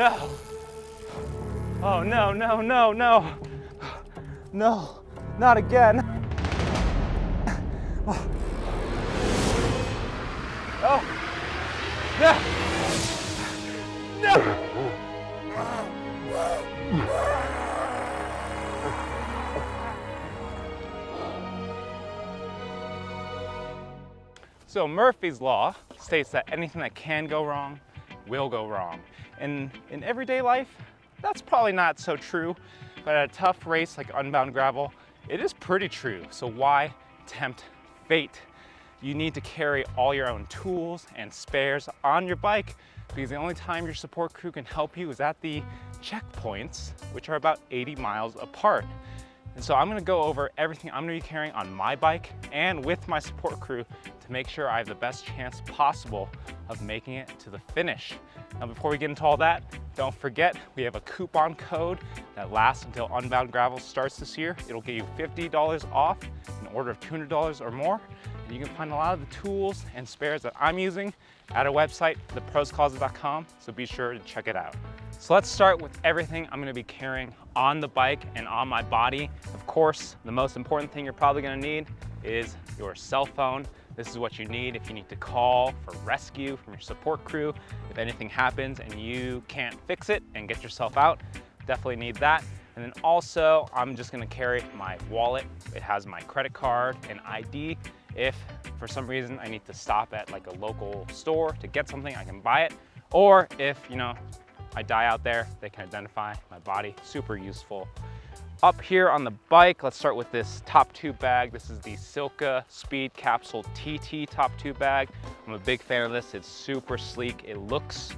no. Oh, no, no, no, no. No, not again. Oh, oh. No. No. So Murphy's Law states that anything that can go wrong will go wrong. And in everyday life, that's probably not so true, but at a tough race like Unbound Gravel, it is pretty true. So why tempt fate? You need to carry all your own tools and spares on your bike, because the only time your support crew can help you is at the checkpoints, which are about 80 miles apart. And so I'm gonna go over everything I'm gonna be carrying on my bike and with my support crew to make sure I have the best chance possible of making it to the finish. Now, before we get into all that, don't forget we have a coupon code that lasts until Unbound Gravel starts this year. It'll get you $50 off an order of $200 or more. And you can find a lot of the tools and spares that I'm using at our website, theproscloset.com, so be sure to check it out. So let's start with everything I'm gonna be carrying on the bike and on my body. Of course, the most important thing you're probably gonna need is your cell phone. This is what you need if you need to call for rescue from your support crew. If anything happens and you can't fix it and get yourself out, definitely need that. And then also, I'm just gonna carry my wallet. It has my credit card and ID. If for some reason I need to stop at like a local store to get something, I can buy it. Or if, I die out there, they can identify my body. Super useful. Up here on the bike, let's start with this top tube bag. This is the Silka Speed Capsule TT top tube bag. I'm a big fan of this. It's super sleek. It looks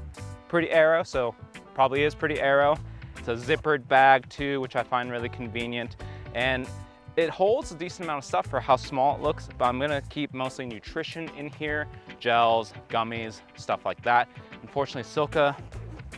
pretty aero, so probably is pretty aero. It's a zippered bag too, which I find really convenient. And it holds a decent amount of stuff for how small it looks, but I'm gonna keep mostly nutrition in here, gels, gummies, stuff like that. Unfortunately, Silka,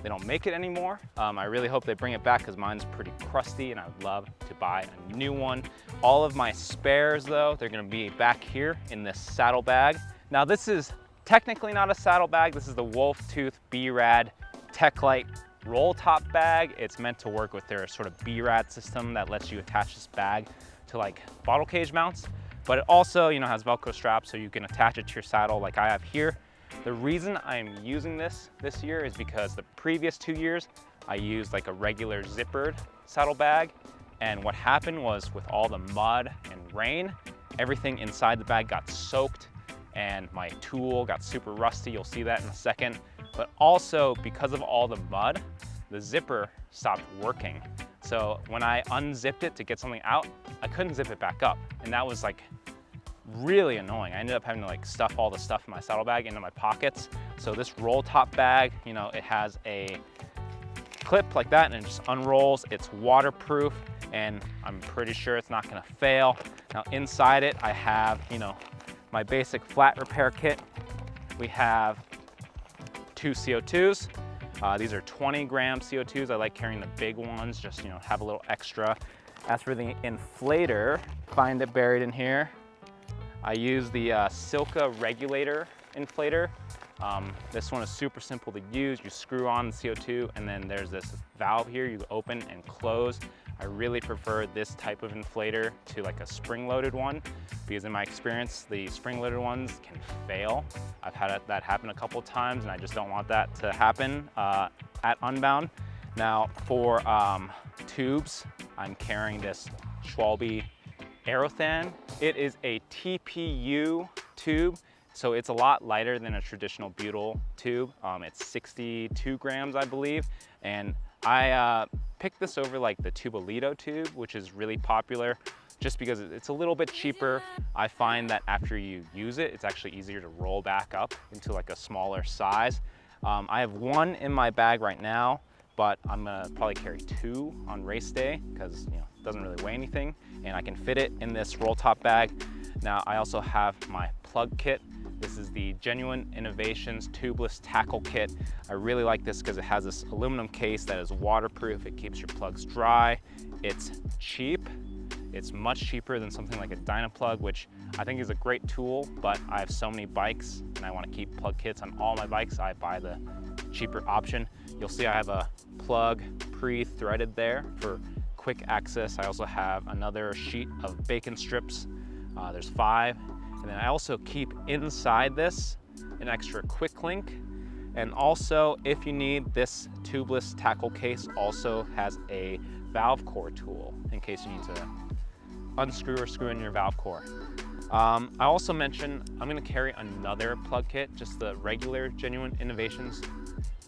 they don't make it anymore. I really hope they bring it back because mine's pretty crusty and I would love to buy a new one. All of my spares though, they're gonna be back here in this saddle bag. Now this is technically not a saddle bag. This is the Wolf Tooth B-Rad Tech-Lite roll top bag. It's meant to work with their sort of B-Rad system that lets you attach this bag to like bottle cage mounts. But it also, has Velcro straps so you can attach it to your saddle like I have here. The reason I'm using this year is because the previous 2 years, I used like a regular zippered saddle bag. And what happened was with all the mud and rain, everything inside the bag got soaked and my tool got super rusty. You'll see that in a second. But also because of all the mud, the zipper stopped working. So when I unzipped it to get something out, I couldn't zip it back up. And that was like really annoying. I ended up having to like stuff all the stuff in my saddle bag into my pockets. So this roll top bag, it has a clip like that and it just unrolls. It's waterproof and I'm pretty sure it's not gonna fail. Now inside it, I have, my basic flat repair kit. We have 2 CO2s. These are 20-gram CO2s. I like carrying the big ones, just, have a little extra. As for the inflator, find it buried in here. I use the Silka regulator inflator. This one is super simple to use. You screw on the CO2 and then there's this valve here you open and close. I really prefer this type of inflator to like a spring-loaded one because in my experience, the spring-loaded ones can fail. I've had that happen a couple of times and I just don't want that to happen at Unbound. Now for tubes, I'm carrying this Schwalbe Aerothan. It is a TPU tube, so it's a lot lighter than a traditional butyl tube. It's 62 grams, I believe, and I picked this over like the Tubolito tube, which is really popular just because it's a little bit cheaper. I find that after you use it, it's actually easier to roll back up into like a smaller size. I have one in my bag right now, but I'm gonna probably carry 2 on race day because it doesn't really weigh anything and I can fit it in this roll top bag. Now I also have my plug kit. This is the Genuine Innovations Tubeless Tackle Kit. I really like this because it has this aluminum case that is waterproof. It keeps your plugs dry. It's cheap. It's much cheaper than something like a Dynaplug, which I think is a great tool, but I have so many bikes and I want to keep plug kits on all my bikes. I buy the cheaper option. You'll see I have a plug pre-threaded there for quick access. I also have another sheet of bacon strips. There's 5. And then I also keep inside this an extra quick link. And also, if you need, this tubeless tackle case also has a valve core tool in case you need to unscrew or screw in your valve core. I also mentioned I'm gonna carry another plug kit, just the regular Genuine Innovations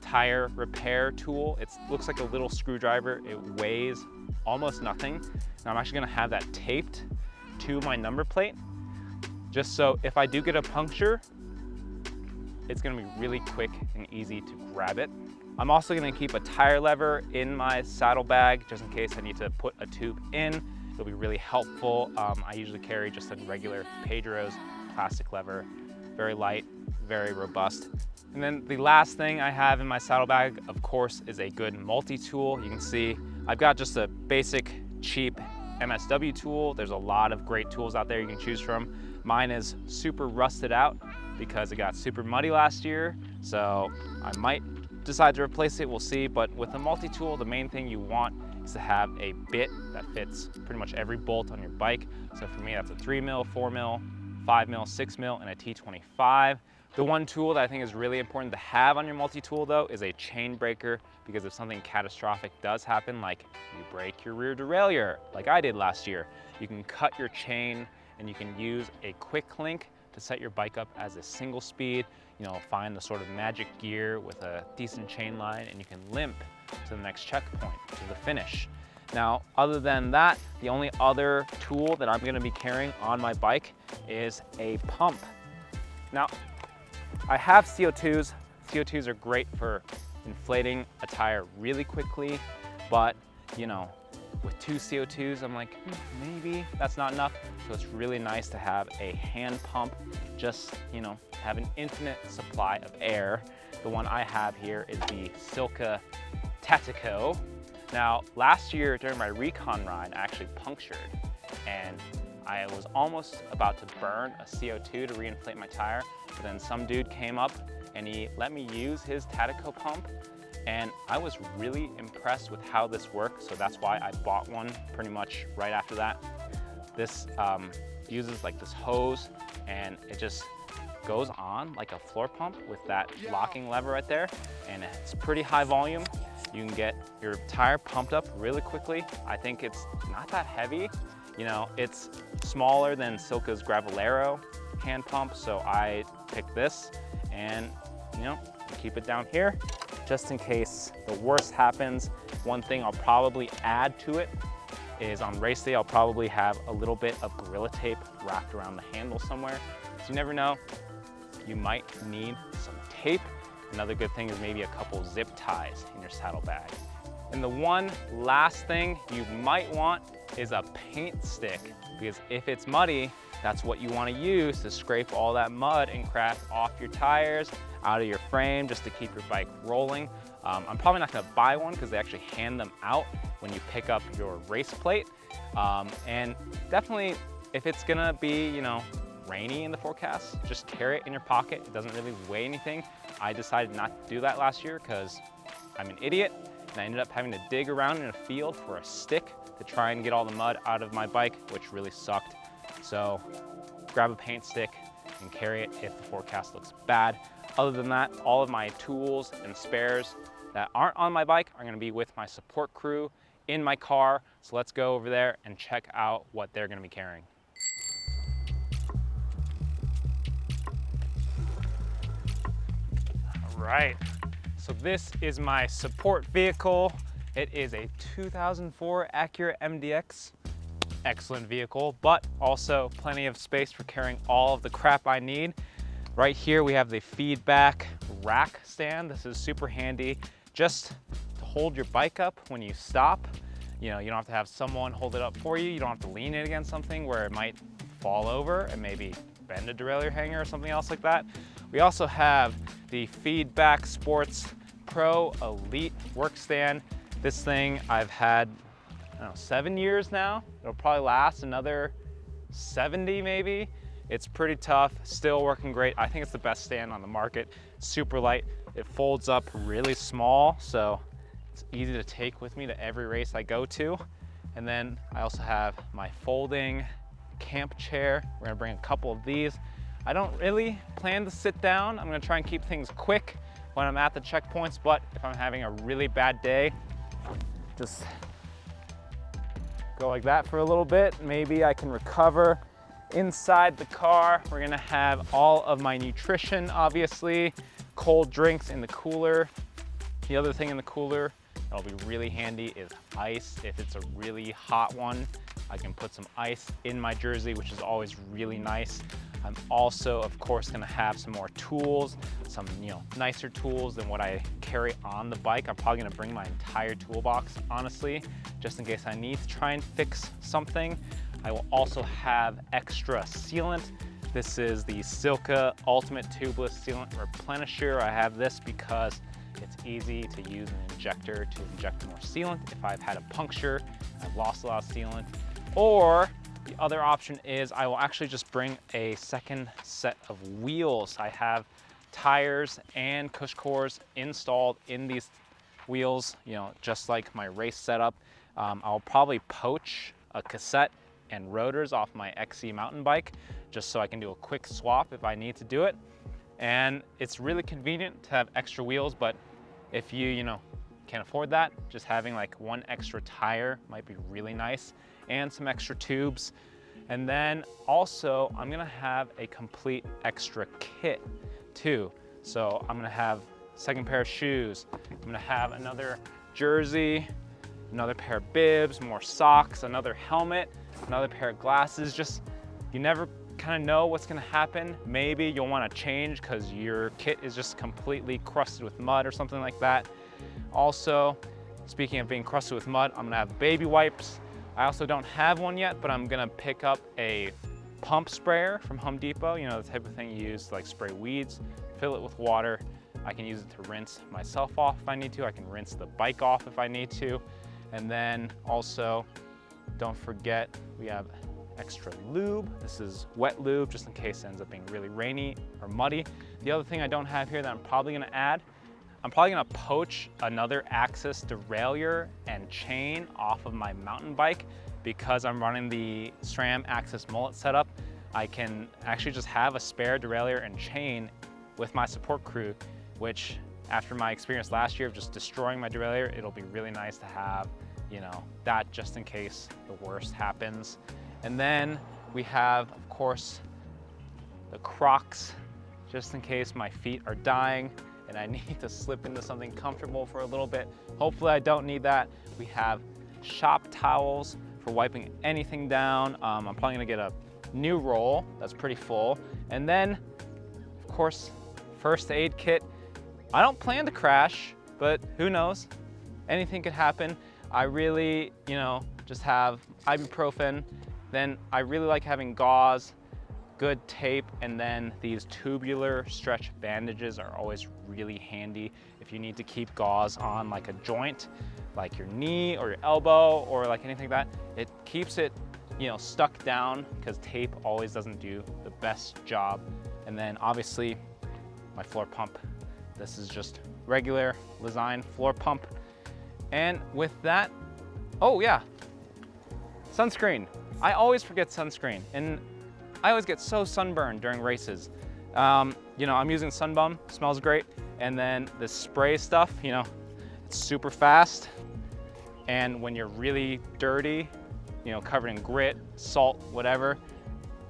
tire repair tool. It looks like a little screwdriver. It weighs almost nothing. Now I'm actually gonna have that taped to my number plate, just so if I do get a puncture, it's gonna be really quick and easy to grab it. I'm also gonna keep a tire lever in my saddlebag just in case I need to put a tube in. It'll be really helpful. I usually carry just a regular Pedro's plastic lever, very light, very robust. And then the last thing I have in my saddlebag, of course, is a good multi-tool. You can see I've got just a basic, cheap MSW tool. There's a lot of great tools out there you can choose from. Mine is super rusted out because it got super muddy last year, so I might decide to replace it, we'll see. But with a multi-tool, the main thing you want is to have a bit that fits pretty much every bolt on your bike. So for me, that's a 3 mil, 4 mil, 5 mil, 6 mil, and a T25. The one tool that I think is really important to have on your multi-tool though is a chain breaker, because if something catastrophic does happen, like you break your rear derailleur, like I did last year, you can cut your chain and you can use a quick link to set your bike up as a single speed, find the sort of magic gear with a decent chain line, and you can limp to the next checkpoint, to the finish. Now, other than that, the only other tool that I'm gonna be carrying on my bike is a pump. Now, I have CO2s. CO2s are great for inflating a tire really quickly, but with 2 CO2s, I'm like, maybe that's not enough. So it's really nice to have a hand pump, just, have an infinite supply of air. The one I have here is the Silka Tatico. Now, last year during my recon ride, I actually punctured, and I was almost about to burn a CO2 to reinflate my tire, but then some dude came up and he let me use his Tatico pump, and I was really impressed with how this works, so that's why I bought one pretty much right after that. This uses like this hose, and it just goes on like a floor pump with that locking lever right there, and it's pretty high volume. You can get your tire pumped up really quickly. I think it's not that heavy. It's smaller than Silka's Gravelero hand pump, so I picked this, and keep it down here just in case the worst happens. One thing I'll probably add to it is on race day, I'll probably have a little bit of Gorilla Tape wrapped around the handle somewhere. So you never know, you might need some tape. Another good thing is maybe a couple zip ties in your saddlebag. And the one last thing you might want is a paint stick, because if it's muddy, that's what you want to use to scrape all that mud and crap off your tires, out of your frame, just to keep your bike rolling. I'm probably not going to buy one because they actually hand them out when you pick up your race plate. And definitely, if it's going to be, rainy in the forecast, just carry it in your pocket. It doesn't really weigh anything. I decided not to do that last year because I'm an idiot, and I ended up having to dig around in a field for a stick to try and get all the mud out of my bike, which really sucked. So grab a paint stick and carry it if the forecast looks bad. Other than that, all of my tools and spares that aren't on my bike are gonna be with my support crew in my car. So let's go over there and check out what they're gonna be carrying. All right, so this is my support vehicle. It is a 2004 Acura MDX. Excellent vehicle, but also plenty of space for carrying all of the crap I need. Right here we have the feedback rack stand. This is super handy just to hold your bike up when you stop. You don't have to have someone hold it up for you. You don't have to lean it against something where it might fall over and maybe bend a derailleur hanger or something else like that. We also have the Feedback Sports Pro Elite work stand. This thing I've had, 7 years now. It'll probably last another 70 maybe. It's pretty tough, still working great. I think it's the best stand on the market. Super light, it folds up really small, so it's easy to take with me to every race I go to. And then I also have my folding camp chair. We're gonna bring a couple of these. I don't really plan to sit down. I'm gonna try and keep things quick when I'm at the checkpoints, but if I'm having a really bad day, just go like that for a little bit. Maybe I can recover. Inside the car, we're gonna have all of my nutrition, obviously, cold drinks in the cooler. The other thing in the cooler that'll be really handy is ice. If it's a really hot one, I can put some ice in my jersey, which is always really nice. I'm also, of course, gonna have some more tools, some nicer tools than what I carry on the bike. I'm probably gonna bring my entire toolbox, honestly, just in case I need to try and fix something. I will also have extra sealant. This is the Silka Ultimate Tubeless Sealant Replenisher. I have this because it's easy to use an injector to inject more sealant. If I've had a puncture, I've lost a lot of sealant. Or the other option is I will actually just bring a second set of wheels. I have tires and cush cores installed in these wheels, just like my race setup. I'll probably poach a cassette and rotors off my XC mountain bike just so I can do a quick swap if I need to do it. And it's really convenient to have extra wheels, but if you can't afford that, just having like one extra tire might be really nice, and some extra tubes. And then also I'm gonna have a complete extra kit too. So I'm gonna have a second pair of shoes, I'm gonna have another jersey, another pair of bibs, more socks, another helmet, another pair of glasses. Just, you never kind of know what's gonna happen. Maybe you'll wanna change because your kit is just completely crusted with mud or something like that. Also, speaking of being crusted with mud, I'm gonna have baby wipes. I also don't have one yet, but I'm gonna pick up a pump sprayer from Home Depot, the type of thing you use to like spray weeds, fill it with water. I can use it to rinse myself off if I need to. I can rinse the bike off if I need to. And then also, don't forget, we have extra lube. This is wet lube, just in case it ends up being really rainy or muddy. The other thing I don't have here that I'm probably gonna add, I'm probably gonna poach another Axis derailleur and chain off of my mountain bike. Because I'm running the SRAM Axis mullet setup, I can actually just have a spare derailleur and chain with my support crew, which after my experience last year of just destroying my derailleur, it'll be really nice to have that just in case the worst happens. And then we have, of course, the Crocs, just in case my feet are dying and I need to slip into something comfortable for a little bit. Hopefully I don't need that. We have shop towels for wiping anything down. I'm probably gonna get a new roll that's pretty full. And then, of course, first aid kit. I don't plan to crash, but who knows? Anything could happen. I really, just have ibuprofen. Then I really like having gauze, good tape, and then these tubular stretch bandages are always really handy if you need to keep gauze on like a joint, like your knee or your elbow or like anything like that. It keeps it, stuck down because tape always doesn't do the best job. And then obviously my floor pump. This is just regular Lezyne floor pump. And with that, oh yeah, sunscreen. I always forget sunscreen, and I always get so sunburned during races. I'm using Sunbum, smells great. And then the spray stuff, it's super fast. And when you're really dirty, covered in grit, salt, whatever,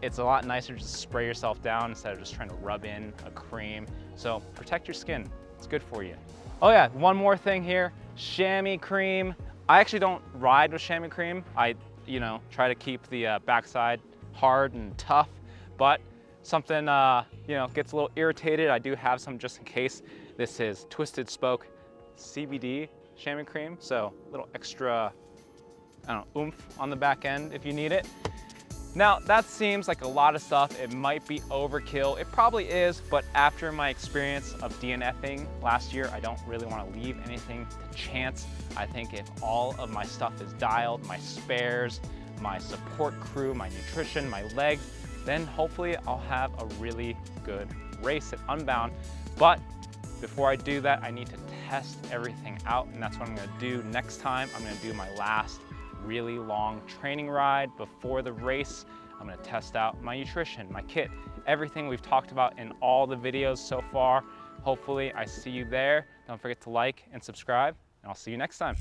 it's a lot nicer to just spray yourself down instead of just trying to rub in a cream. So protect your skin, it's good for you. Oh yeah, one more thing here, chamois cream. I actually don't ride with chamois cream. I, try to keep the backside hard and tough, but something, gets a little irritated, I do have some just in case. This is Twisted Spoke CBD chamois cream, so a little extra, oomph on the back end if you need it. Now, that seems like a lot of stuff. It might be overkill. It probably is, but after my experience of DNFing last year, I don't really want to leave anything to chance. I think if all of my stuff is dialed, my spares, my support crew, my nutrition, my legs, then hopefully I'll have a really good race at Unbound. But before I do that, I need to test everything out, and that's what I'm gonna do next time. I'm gonna do my last really long training ride before the race. I'm gonna test out my nutrition, my kit, everything we've talked about in all the videos so far. Hopefully I see you there. Don't forget to like and subscribe, and I'll see you next time.